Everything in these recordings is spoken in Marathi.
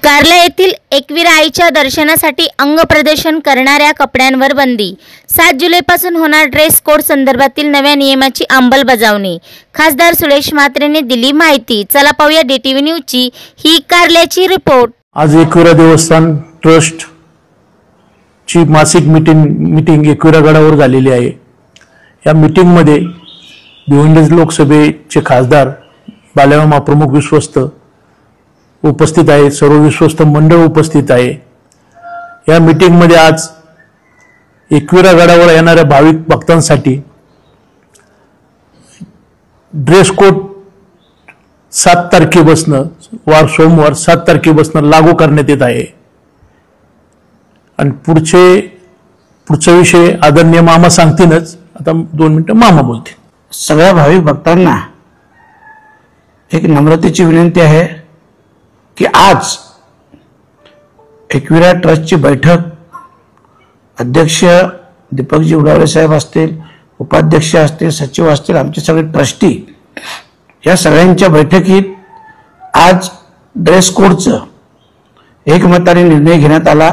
कारला येथील एकविरा आईच्या दर्शनासाठी अंगप्रदर्शन करणाऱ्या कपड्यांवर बंदी। 7 जुलैपासून होणार ड्रेस कोड संदर्भातील नव्या नियमाची अंमलबजावणी। खासदार सुरेश म्हात्रेने दिली माहिती। चला पाहूया DTV न्यूजची ही कारल्याची रिपोर्ट। आज एकविरा देवस्थान ट्रस्ट ची मासिक मीटिंग एकविरा गडावर झालेली आहे। या मीटिंग मध्ये भिवंडी लोकसभेचे खासदार बालेमामा प्रमुख विश्वस्त उपस्थित आहे। सर्व विश्वस्त मंडळ उपस्थित आहे। या मीटिंग मध्ये आज एकविरा गडावर येणाऱ्या भाविक भक्तांसाठी ड्रेस कोड 7 तारखेपासून वार सोमवार 7 तारखेपासून लागू करण्यात येत आहे। आणि पुढचा विषय आदरणीय मामा सांगतीलच। आता 2 मिनिटं मामा बोलतील। सगळ्या भाविक भक्तांना एक नम्रतेची विनंती आहे की आज एकविरा ट्रस्टची बैठक अध्यक्ष दीपकजी उडावळे साहेब असतील, उपाध्यक्ष असतील, सचिव असतील, आमचे सगळे ट्रस्टी या सगळ्यांच्या बैठकीत आज ड्रेस कोडचं एकमताने निर्णय घेण्यात आला।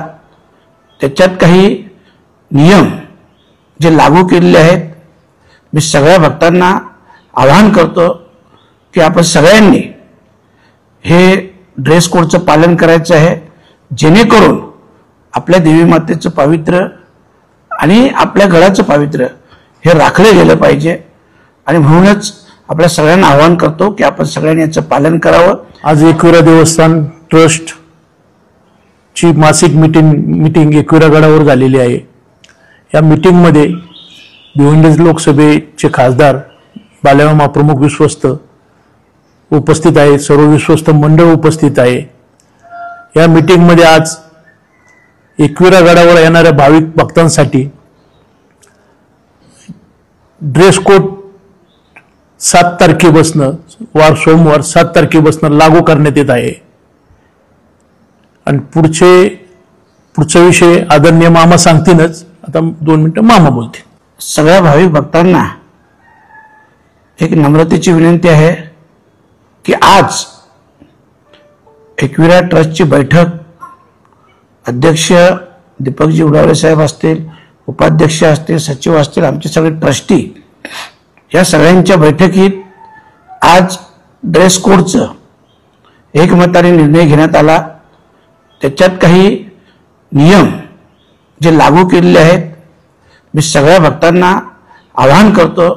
त्याच्यात काही नियम जे लागू केलेले आहेत। मी सगळ्या भक्तांना आवाहन करतो की आपण सगळ्यांनी हे ड्रेस कोडचं पालन करायचं आहे, जेणेकरून आपल्या देवी मातेचं पावित्र्य आणि आपल्या गडाचं पावित्र्य हे राखले गेलं पाहिजे। आणि म्हणूनच आपल्या सगळ्यांना आवाहन करतो की आपण सगळ्यांनी याचं पालन करावं। आज एकविरा देवस्थान ट्रस्ट ची मासिक मीटिंग एकविरा गडावर झालेली आहे। या मीटिंग मध्ये भिवंडी लोकसभेचे खासदार बालेमामा प्रमुख विश्वस्त उपस्थित आहे। सर्व विश्वस्त मंडळ उपस्थित आहे। या मीटिंग मध्ये आज एकविरा गडावर येणाऱ्या भाविक भक्तांसाठी ड्रेस कोड 7 तारखेपासून वार सोमवार 7 तारखेपासून लागू करण्यात येत आहे। आणि पुढचा विषय आदरणीय मामा सांगतीलच। आता 2 मिनिटं मामा बोलतील। सगळ्या भाविक भक्तांना एक नम्रतेची विनंती आहे की आज एकविरा ट्रस्टची बैठक अध्यक्ष दीपकजी उडावळे साहेब असतील, उपाध्यक्ष असतील, सचिव असतील, आमचे सगळे ट्रस्टी या सगळ्यांच्या बैठकीत आज ड्रेस कोडचं एकमताने निर्णय घेण्यात आला। त्याच्यात काही नियम जे लागू केलेले आहेत। मी सगळ्या भक्तांना आवाहन करतो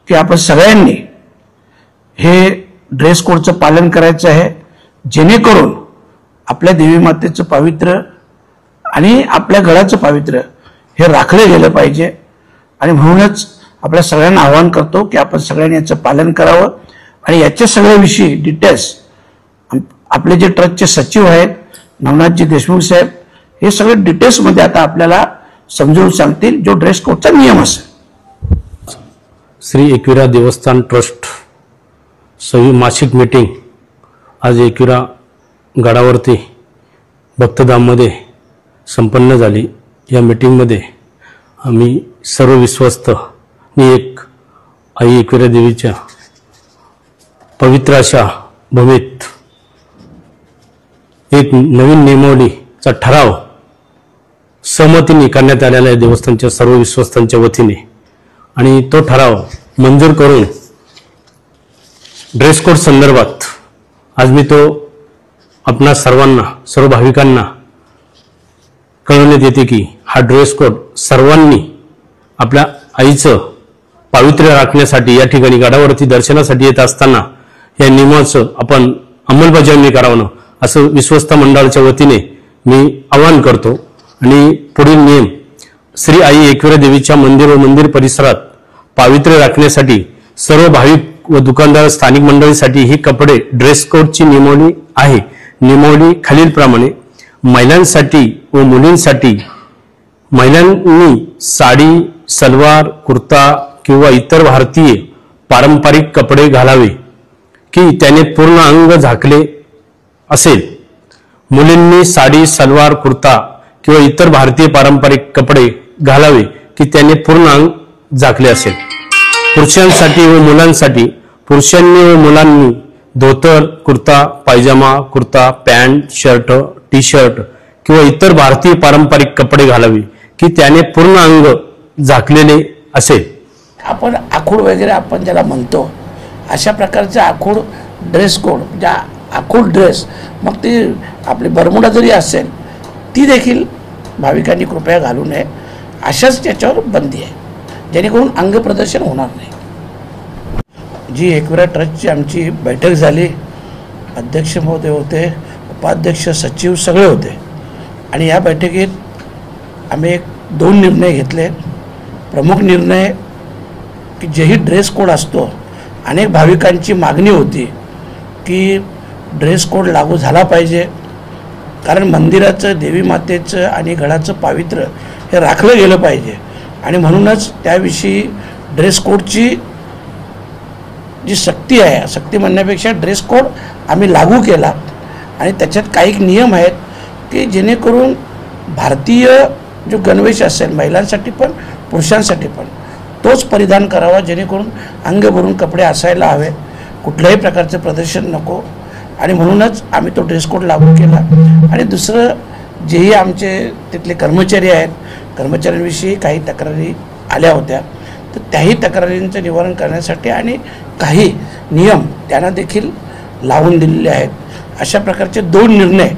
की आपण सगळ्यांनी हे ड्रेस कोडचं पालन करायचं आहे, जेणेकरून आपल्या देवी मातेचं पावित्र्य आणि आपल्या गडाचं पावित्र्य हे राखले गेलं पाहिजे। आणि म्हणूनच आपल्या सगळ्यांना आवाहन करतो की आपण सगळ्यांनी याचं पालन करावं। आणि याच्या सगळ्याविषयी डिटेल्स आपले जे ट्रस्टचे सचिव आहेत नवनाथजी देशमुख साहेब हे सगळे डिटेल्समध्ये आता आपल्याला समजावून सांगतील जो ड्रेस कोडचा नियम असेल। श्री एकविरा देवस्थान ट्रस्ट मासिक मीटिंग आज एकविरा गडावरती भक्तधाममध्ये संपन्न झाली। या मीटिंगमध्ये आम्ही सर्व विश्वस्त एक आई एकविरा देवीच्या पवित्र अशा भूमीत एक नवीन नियमावलीचा ठराव सहमतीने करण्यात आलेला आहे देवस्थानच्या सर्व विश्वस्तांच्या वतीने। आणि तो ठराव मंजूर करून ड्रेस कोड संदर्भात आज मी तो आपणा सर्वांना सर्व भाविकांना कळवण्यात येते की हा ड्रेस कोड सर्वांनी आपल्या आईचं पावित्र्य राखण्यासाठी या ठिकाणी गडावरती दर्शनासाठी येत असताना या नियमाचं आपण अंमलबजावणी करावं असं विश्वस्त मंडळाच्या वतीने मी आवाहन करतो। आणि पुढील नियम श्री आई एकविरा देवीच्या मंदिर व मंदिर परिसरात पावित्र्य राखण्यासाठी सर्व भाविक व दुकानदार स्थानिक मंडळीसाठी ही कपडे ड्रेस कोडची नियमावली आहे। नियमावली खालीलप्रमाणे महिलांसाठी व मुलींसाठी महिलांनी साडी, सलवार, कुर्ता किंवा इतर भारतीय पारंपरिक कपडे घालावे की त्याने पूर्ण अंग झाकले असेल। मुलींनी साडी, सलवार, कुर्ता किंवा इतर भारतीय पारंपरिक कपडे घालावे की त्याने पूर्ण अंग झाकले असेल। पुरुषांसाठी व मुलांसाठी पुरुषांनी व मुलांनी धोतर, kurta pyjama, kurta pant, shirt, T shirt किंवा इतर भारतीय पारंपरिक कपडे घालावे की त्याने पूर्ण अंग झाकलेले असेल. आपण आखूड वगैरे आपण ज्याला म्हणतो अशा प्रकारचा आखूड ड्रेस कोड म्हणजे आखूड ड्रेस, मग ती आपली बरमुडा जरी असेल ती देखील भाविकांनी कृपया घालू नये. अशाच त्याच्यावर बंदी आहे जेणेकरून अंग प्रदर्शन होणार नाही. जी एकविरा ट्रस्टची आमची बैठक झाली, अध्यक्ष महोदय होते, उपाध्यक्ष, सचिव सगळे होते आणि या बैठकीत आम्ही 2 निर्णय घेतले. प्रमुख निर्णय की जेही ड्रेस कोड असतो, अनेक भाविकांची मागणी होती की ड्रेस कोड लागू झाला पाहिजे, कारण मंदिराचं, देवी मातेचं आणि गडाचं पावित्र्य हे राखलं गेलं पाहिजे आणि म्हणूनच त्याविषयी ड्रेस कोडची जी सक्ती आहे, सक्ती म्हणण्यापेक्षा ड्रेस कोड आम्ही लागू केला आणि त्याच्यात काही नियम आहेत की जेणेकरून भारतीय जो गणवेश असेल महिलांसाठी पण पुरुषांसाठी पण तोच परिधान करावा, जेणेकरून अंग भरून कपडे असायला हवे, कुठल्याही प्रकारचं प्रदर्शन नको आणि म्हणूनच आम्ही तो ड्रेस कोड लागू केला. आणि दुसरं जेही आमचे तिथले कर्मचारी आहेत, कर्मचाऱ्यांविषयी काही तक्रारी आल्या होत्या, तर त्याही तक्रारींचं निवारण करण्यासाठी आणि काही नियम त्यांना देखील लावून दिलेले आहेत. अशा प्रकारचे 2 निर्णय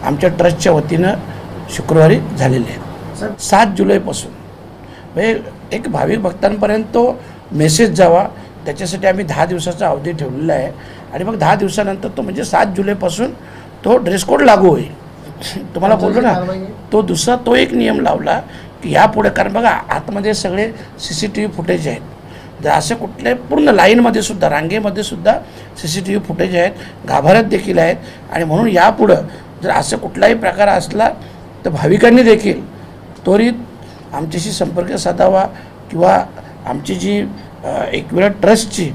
आमच्या ट्रस्टच्या वतीनं शुक्रवारी झालेले आहेत. 7 जुलैपासून म्हणजे एक भाविक भक्तांपर्यंत तो मेसेज जावा त्याच्यासाठी आम्ही 10 दिवसाचा अवधी ठेवलेला आहे आणि मग 10 दिवसानंतर तो म्हणजे 7 जुलैपासून तो ड्रेस कोड लागू होईल. तुम्हाला बोललो ना, तो एक नियम लावला की यापुढे, कारण बघा आतमध्ये सगळे CCTV फुटेज आहेत, जर असे कुठले पूर्ण लाईनमध्ये सुद्धा, रांगेमध्ये सुद्धा CCTV फुटेज आहेत, गाभाऱ्यात देखील आहेत आणि म्हणून यापुढं जर असं कुठलाही प्रकार असला तर भाविकांनी देखील त्वरित आमच्याशी संपर्क साधावा किंवा आमची जी एकविरा ट्रस्टची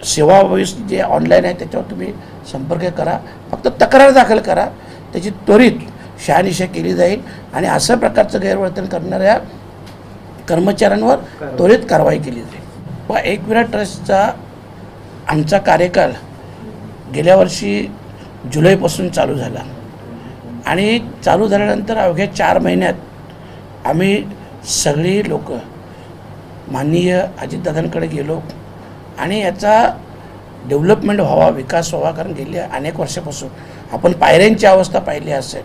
सेवा व्यवस्था जी ऑनलाईन आहे त्याच्यावर तुम्ही संपर्क करा. फक्त तक्रार दाखल करा, त्याची त्वरित शहानिशा केली जाईल आणि अशा प्रकारचं गैरवर्तन करणाऱ्या कर्मचाऱ्यांवर त्वरित कारवाई केली जाईल. व एकविरा ट्रस्टचा आमचा कार्यकाल गेल्या वर्षी जुलैपासून चालू झाला आणि चालू झाल्यानंतर अवघ्या 4 महिन्यात आम्ही सगळी लोक माननीय अजितदादांकडे गेलो आणि याचा डेव्हलपमेंट व्हावा, विकास व्हावा, कारण गेल्या अनेक वर्षापासून आपण पायऱ्यांची अवस्था पाहिली असेल,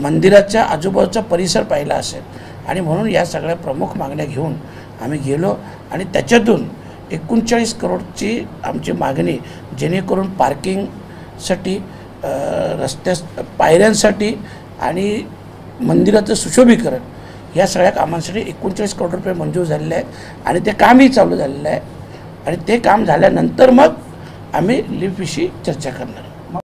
मंदिराच्या आजूबाजूचा परिसर पाहिला असेल आणि म्हणून या सगळ्या प्रमुख मागण्या घेऊन आम्ही गेलो आणि त्याच्यातून 39 करोडची आमची मागणी, जेणेकरून पार्किंगसाठी, रस्त्या पायऱ्यांसाठी आणि मंदिराचं सुशोभीकरण या सगळ्या कामांसाठी 39 करोड रुपये मंजूर झालेले आहेत आणि ते कामही चालू झालेलं आहे आणि ते काम झाल्यानंतर मग आम्ही लिफ्टविषयी चर्चा करणार.